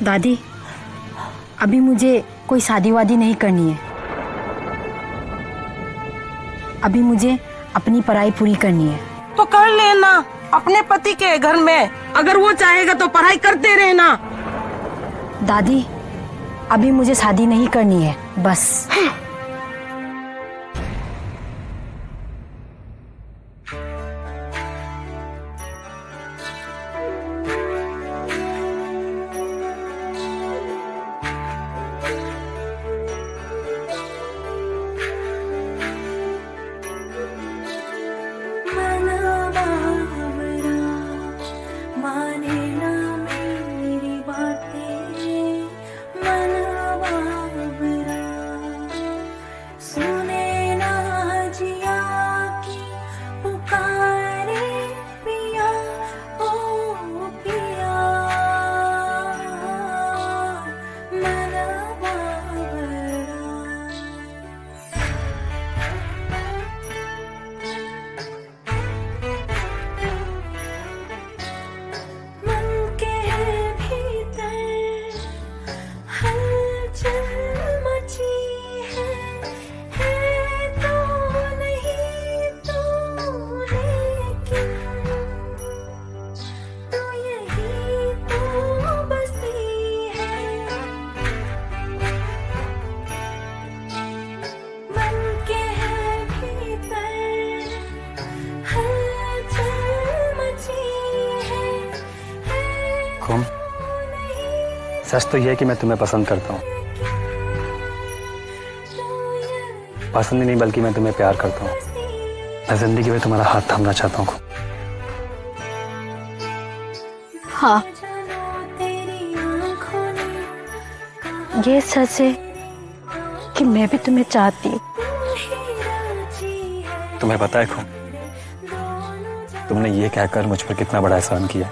दादी, अभी मुझे कोई शादी वादी नहीं करनी है। अभी मुझे अपनी पढ़ाई पूरी करनी है। तो कर लेना अपने पति के घर में, अगर वो चाहेगा तो पढ़ाई करते रहना। दादी, अभी मुझे शादी नहीं करनी है, बस। सच तो यह है कि मैं तुम्हें पसंद करता हूँ। पसंद ही नहीं बल्कि मैं तुम्हें प्यार करता हूँ। मैं जिंदगी में तुम्हारा हाथ थामना चाहता हूँ। हाँ, ये सच है कि मैं भी तुम्हें चाहती हूँ। तुम्हें पता है खूब, तुमने ये कहकर मुझ पर कितना बड़ा एहसान किया।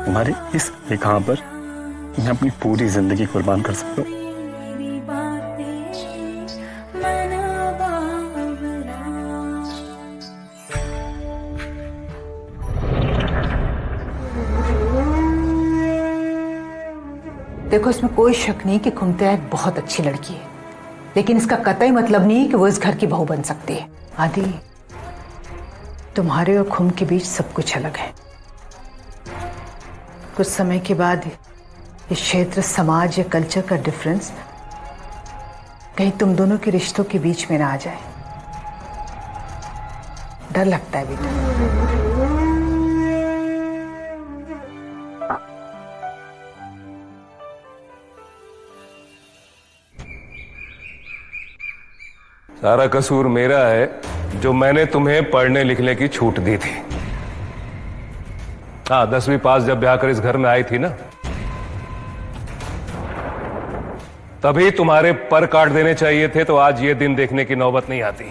तुम्हारी इस एक हाँ पर मैं अपनी पूरी जिंदगी कुर्बान कर सकता हूँ। देखो, इसमें कोई शक नहीं कि खुमतिया एक बहुत अच्छी लड़की है, लेकिन इसका कतई मतलब नहीं कि वो इस घर की बहू बन सकती है। आदि, तुम्हारे और खुम के बीच सब कुछ अलग है। कुछ समय के बाद ये क्षेत्र, समाज या कल्चर का डिफरेंस कहीं तुम दोनों के रिश्तों के बीच में ना आ जाए। डर लगता है बेटा। सारा कसूर मेरा है जो मैंने तुम्हें पढ़ने लिखने की छूट दी थी। हाँ, 10वीं पास जब ब्याह कर इस घर में आई थी ना, तभी तुम्हारे पर काट देने चाहिए थे, तो आज ये दिन देखने की नौबत नहीं आती।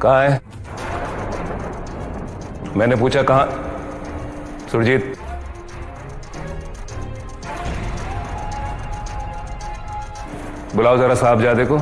कहां है? मैंने पूछा कहां? सुरजीत, बुलाओ जरा साहबजादे को।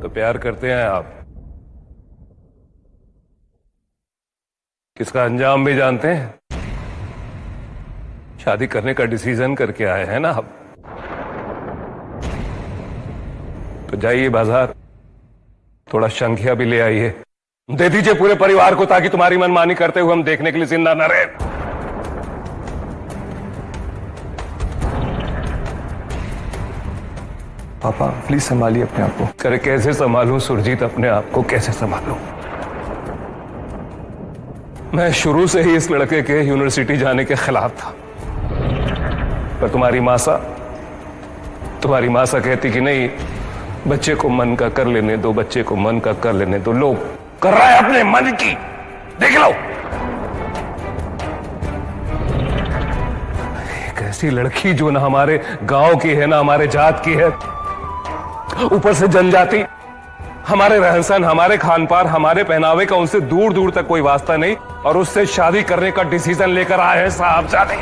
तो प्यार करते हैं आप? किसका अंजाम भी जानते हैं? शादी करने का डिसीजन करके आए हैं ना आप? तो जाइए बाजार, थोड़ा शंखिया भी ले आइए, दे दीजिए पूरे परिवार को, ताकि तुम्हारी मनमानी करते हुए हम देखने के लिए जिंदा न रहे। पापा प्लीज संभालिए अपने आप को। करे कैसे संभालूं सुरजीत, अपने आप को कैसे संभालूं? मैं शुरू से ही इस लड़के के यूनिवर्सिटी जाने के खिलाफ था, पर तुम्हारी मासा कहती कि नहीं, बच्चे को मन का कर लेने दो, बच्चे को मन का कर लेने दो। लोग कर रहा है अपने मन की, देख लो। ऐसी लड़की जो ना हमारे गांव की है ना हमारे जात की है, ऊपर से जनजाति, हमारे रहन सहन, हमारे खान पान, हमारे पहनावे का उनसे दूर दूर तक कोई वास्ता नहीं, और उससे शादी करने का डिसीजन लेकर आए हैं साहबजादे।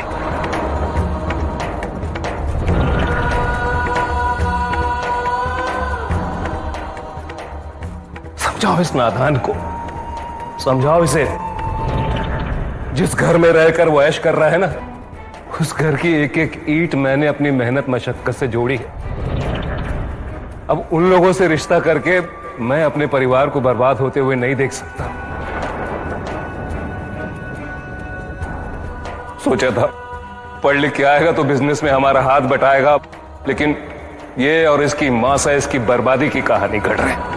समझाओ इस नादान को, समझाओ इसे। जिस घर में रहकर वो ऐश कर रहा है ना, उस घर की एक एक ईंट मैंने अपनी मेहनत मशक्कत से जोड़ी है। अब उन लोगों से रिश्ता करके मैं अपने परिवार को बर्बाद होते हुए नहीं देख सकता। सोचा था पढ़ लिख के आएगा तो बिजनेस में हमारा हाथ बटाएगा, लेकिन ये और इसकी मां से इसकी बर्बादी की कहानी घट रही है।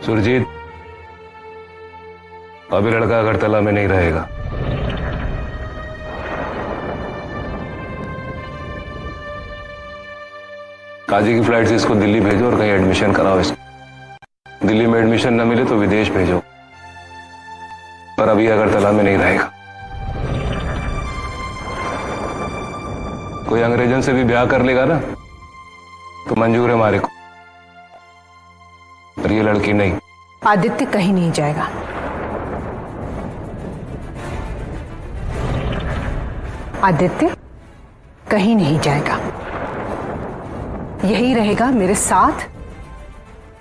सुरजीत, अभी लड़का अगरतला में नहीं रहेगा। काजी की फ्लाइट से इसको दिल्ली भेजो और कहीं एडमिशन कराओ इसको। दिल्ली में एडमिशन न मिले तो विदेश भेजो, पर अभी अगरतला में नहीं रहेगा। कोई अंग्रेजन से भी ब्याह कर लेगा ना तो मंजूर है हमारे को, पर ये लड़की नहीं। आदित्य कहीं नहीं जाएगा। आदित्य कहीं नहीं जाएगा, यही रहेगा मेरे साथ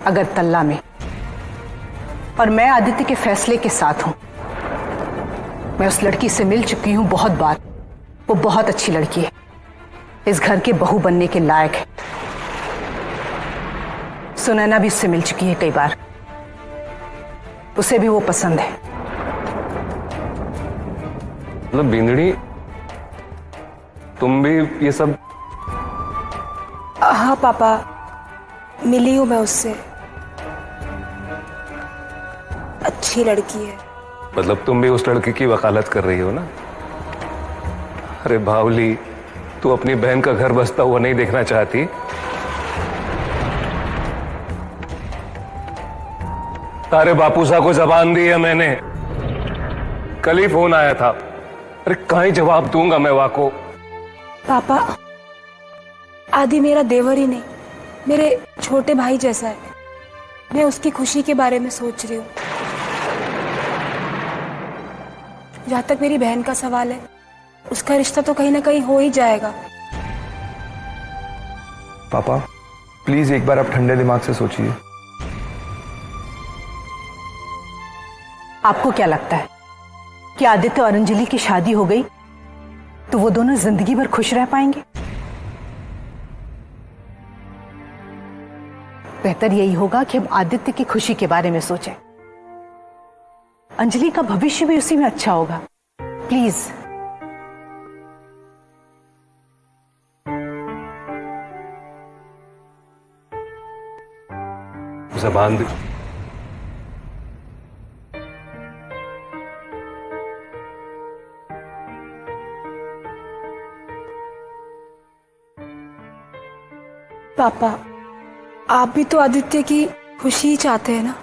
अगरतला में, और मैं आदित्य के फैसले के साथ हूं। मैं उस लड़की से मिल चुकी हूं बहुत बार, वो बहुत अच्छी लड़की है, इस घर के बहू बनने के लायक है। सुनैना भी उससे मिल चुकी है कई बार, उसे भी वो पसंद है। मतलब बिंदड़ी, तुम भी ये सब? हाँ पापा, मिली हूं मैं उससे, अच्छी लड़की है। मतलब तुम भी उस लड़की की वकालत कर रही हो ना? अरे बावली, तू अपनी बहन का घर बसता हुआ नहीं देखना चाहती? तारे बापूसा को जबान दी है मैंने, कल ही फोन आया था। अरे कहीं जवाब दूंगा मैं वाको? पापा, आदि मेरा देवर ही नहीं, मेरे छोटे भाई जैसा है। मैं उसकी खुशी के बारे में सोच रही हूँ। जहां तक मेरी बहन का सवाल है, उसका रिश्ता तो कहीं ना कहीं हो ही जाएगा। पापा प्लीज एक बार आप ठंडे दिमाग से सोचिए। आपको क्या लगता है कि आदित्य और अंजलि की शादी हो गई तो वो दोनों जिंदगी भर खुश रह पाएंगे? बेहतर यही होगा कि हम आदित्य की खुशी के बारे में सोचें। अंजलि का भविष्य भी उसी में अच्छा होगा। प्लीज। जबान दी। पापा, आप भी तो आदित्य की खुशी ही चाहते हैं ना?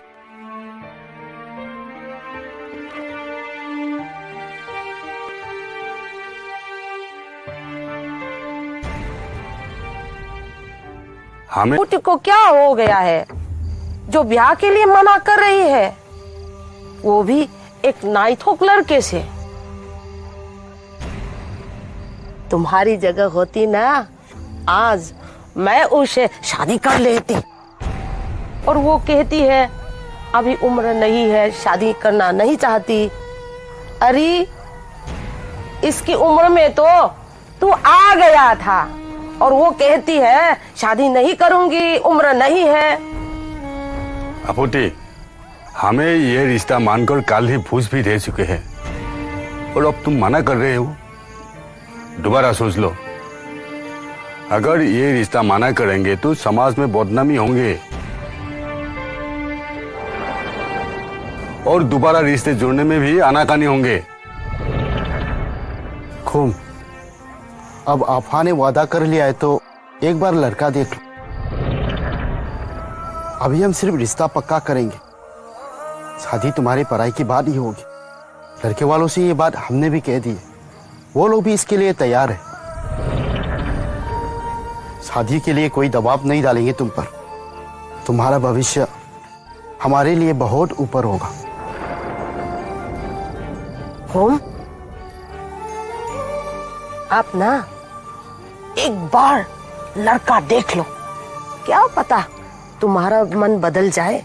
हमें को क्या हो गया है जो ब्याह के लिए मना कर रही है, वो भी एक नाइथोक लड़के से? तुम्हारी जगह होती ना, आज मैं उसे शादी कर लेती। और वो कहती है अभी उम्र नहीं है, शादी करना नहीं चाहती। अरे इसकी उम्र में तो तू आ गया था, और वो कहती है शादी नहीं करूंगी, उम्र नहीं है। अपूटी, हमें ये रिश्ता मानकर काल ही फूस भी दे चुके हैं, और अब तुम मना कर रहे हो। दोबारा सोच लो, अगर ये रिश्ता माना करेंगे तो समाज में बदनामी होंगे, और दोबारा रिश्ते जोड़ने में भी आनाकानी होंगे। खूब, अब आफा ने वादा कर लिया है तो एक बार लड़का देख लो। अभी हम सिर्फ रिश्ता पक्का करेंगे, शादी तुम्हारी पढ़ाई की बात ही होगी। लड़के वालों से ये बात हमने भी कह दी है, वो लोग भी इसके लिए तैयार है। शादी के लिए कोई दबाव नहीं डालेंगे तुम पर। तुम्हारा भविष्य हमारे लिए बहुत ऊपर होगा। होम, आप ना एक बार लड़का देख लो, क्या पता तुम्हारा मन बदल जाए।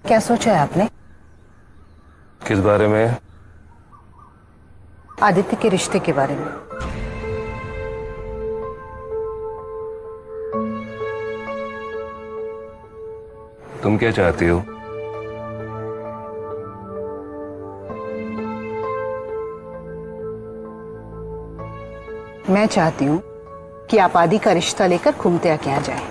क्या सोचा है आपने? किस बारे में? आदित्य के रिश्ते के बारे में। तुम क्या चाहती हो? मैं चाहती हूं कि आप आदि का रिश्ता लेकर घूमते के यहाँ जाएं।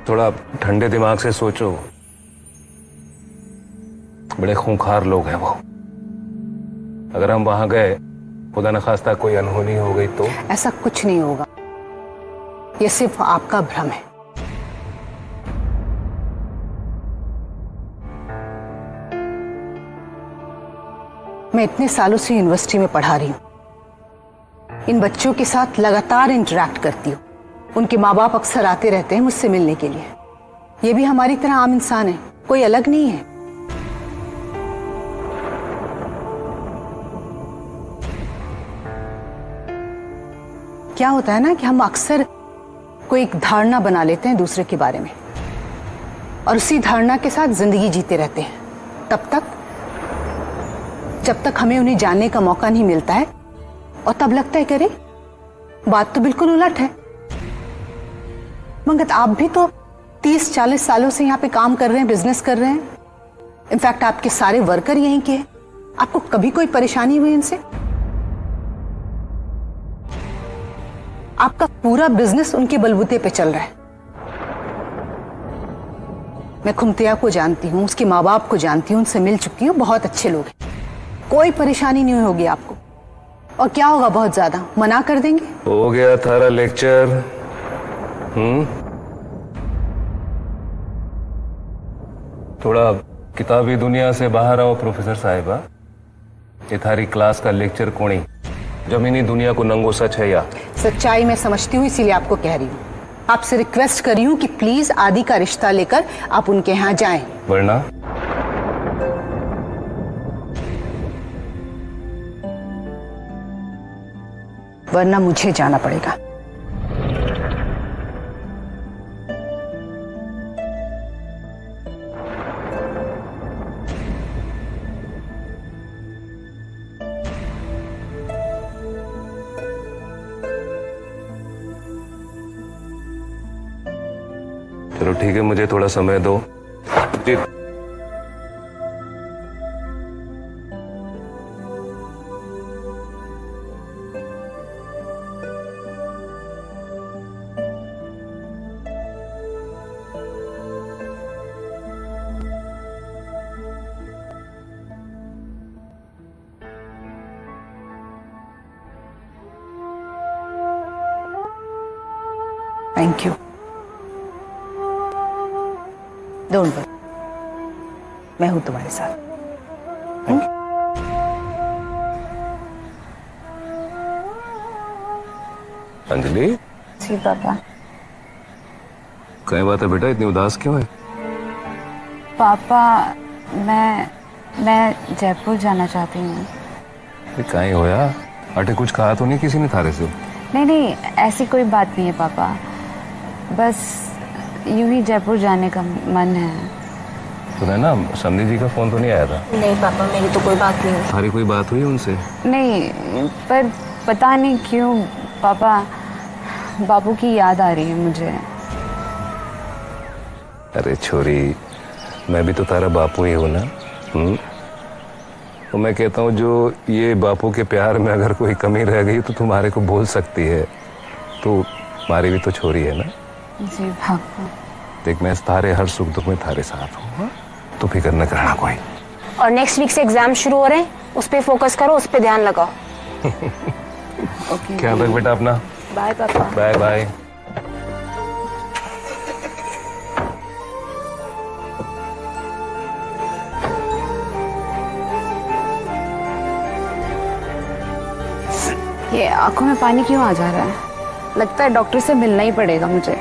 थोड़ा ठंडे दिमाग से सोचो, बड़े खूंखार लोग हैं वो। अगर हम वहां गए, खुदा न खास्ता कोई अनहोनी हो गई तो? ऐसा कुछ नहीं होगा, ये सिर्फ आपका भ्रम है। मैं इतने सालों से यूनिवर्सिटी में पढ़ा रही हूं, इन बच्चों के साथ लगातार इंटरेक्ट करती हूं। उनके माँ बाप अक्सर आते रहते हैं मुझसे मिलने के लिए। ये भी हमारी तरह आम इंसान है, कोई अलग नहीं है। क्या होता है ना कि हम अक्सर कोई एक धारणा बना लेते हैं दूसरे के बारे में, और उसी धारणा के साथ जिंदगी जीते रहते हैं तब तक जब तक हमें उन्हें जानने का मौका नहीं मिलता है, और तब लगता है कि अरे बात तो बिल्कुल उलट है। मगर आप भी तो 30-40 सालों से यहाँ पे काम कर रहे हैं, बिजनेस कर रहे हैं। इनफैक्ट आपके सारे वर्कर यहीं के हैं। आपको कभी कोई परेशानी हुई इनसे? आपका पूरा बिजनेस उनके बलबूते पे चल रहा है। मैं खुमतिया को जानती हूँ, उसके माँ बाप को जानती हूँ, उनसे मिल चुकी हूँ, बहुत अच्छे लोग हैं। कोई परेशानी नहीं होगी आपको। और क्या होगा, बहुत ज्यादा मना कर देंगे। हो गया थारा लेक्चर। थोड़ा किताबी दुनिया से बाहर आओ प्रोफेसर साहिबा। ये थारी क्लास का लेक्चर कोणी जमीनी दुनिया को नंगो सच है या? सच्चाई मैं समझती हूँ, इसीलिए आपको कह रही हूँ। आपसे रिक्वेस्ट कर रही हूँ कि प्लीज आदि का रिश्ता लेकर आप उनके यहाँ जाएं। वरना मुझे जाना पड़ेगा। चलो ठीक है, मुझे थोड़ा समय दो। जी थैंक यू। डोंट वरी, मैं हूं तुम्हारे साथ। अंजलि। जी पापा। कई बात है बेटा, इतनी उदास क्यों है? पापा मैं जयपुर जाना चाहती हूँ। कहीं होया? अटे कुछ कहा तो नहीं किसी ने थारे से? नहीं, ऐसी कोई बात नहीं है पापा, बस यूं ही जयपुर जाने का मन है। सुना ना, समधी जी का फोन तो नहीं आया था? नहीं पापा, मेरी तो कोई बात नहीं हुई। थारी कोई बात हुई उनसे? नहीं, पर पता नहीं क्यों पापा बाबू की याद आ रही है मुझे। अरे छोरी, मैं भी तो तारा बापू ही हूं ना। तो मैं कहता हूँ जो ये बापू के प्यार में अगर कोई कमी रह गई तो तुम्हारे को बोल सकती है। तो हमारी भी तो छोरी है ना। जी पापा। देख मैं तारे हर सुख दुख में तारे साथ हूँ, तो फिक्र न करना कोई। और नेक्स्ट वीक से एग्जाम शुरू हो रहे हैं, उस पर फोकस करो, उस पर ध्यान लगाओ। ओके। ख्याल रख बेटा अपना। बाय पापा। Bye bye. ये आंखों में पानी क्यों आ जा रहा है? लगता है डॉक्टर से मिलना ही पड़ेगा मुझे।